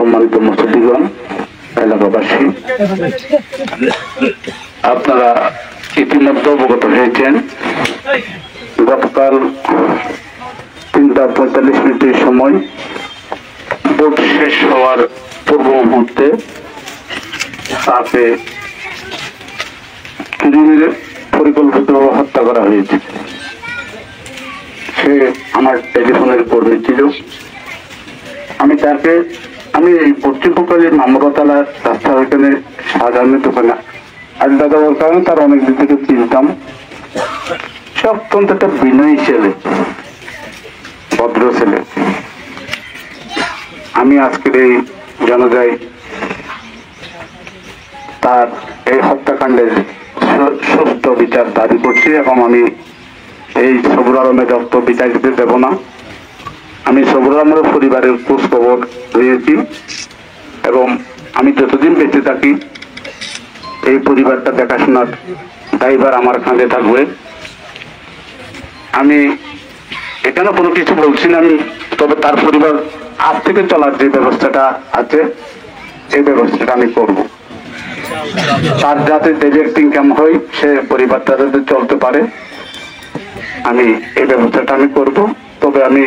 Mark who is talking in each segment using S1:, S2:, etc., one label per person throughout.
S1: সম্মানিত মুসল্লিগণ, এলাকাবাসী, আপনারা ইতিমধ্যে অবগত হয়েছেন গতকাল 3:45 সময় ভোট শেষ হওয়ার পূর্ব মুহূর্তে তাকে পরিকল্পিতভাবে হত্যা করা হয়েছে। সে আমার টেলিফোনের কর্মী ছিল। আমি এই পশ্চিমবঙ্গের মামরতলা রাস্তার ওইখানে শাহজাহানের দোকানে আড্ডা দেওয়ার কারণে তার অনেকদিন থেকে চিনতাম। সে অত্যন্ত একটা বিনয়ী ছেলে, ভদ্র ছেলে। আমি আজকের এই জানাজায় তার এই হত্যাকাণ্ডের সুষ্ঠু বিচার দাবি করছি এবং আমি এই সবুর আলমের রক্ত বিচার দিতে দেব না। আমি সবুর আলমের পরিবারের খোঁজ খবর নিয়েছি এবং আমি যতদিন বেঁচে থাকি এই পরিবারটা দেখাশোনার দায়ভার আমার কাঁধে থাকবে। আমি এখানে কোনো কিছু বলছি না, আমি তবে তার পরিবার আজ থেকে চলার যে ব্যবস্থাটা আছে এই ব্যবস্থাটা আমি করব। তার যাতে ডাইরেক্ট ইনকাম হয়, সে পরিবারটা যাতে চলতে পারে, আমি এই ব্যবস্থাটা আমি করব। তবে আমি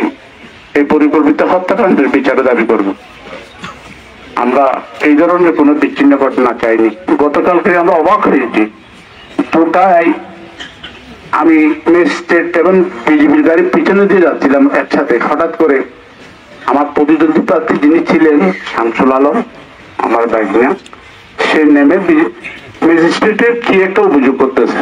S1: এই পরিকল্পিত হত্যাকাণ্ডের বিচারে দাবি করব। আমরা এই ধরনের কোনো বিচ্ছিন্ন ঘটনা চাইনি। গতকালকে আমরা অবাক হয়েছি, টোটায় আমি ম্যাজিস্ট্রেট এবং বিজেপির গাড়ির পিছনে দিয়ে যাচ্ছিলাম একসাথে, হঠাৎ করে আমার প্রতিদ্বন্দ্বী প্রার্থী যিনি ছিলেন শামসুল আলম, আমার বাইক নিয়ে, সে নেমে ম্যাজিস্ট্রেটের কি একটা অভিযোগ করতেছে।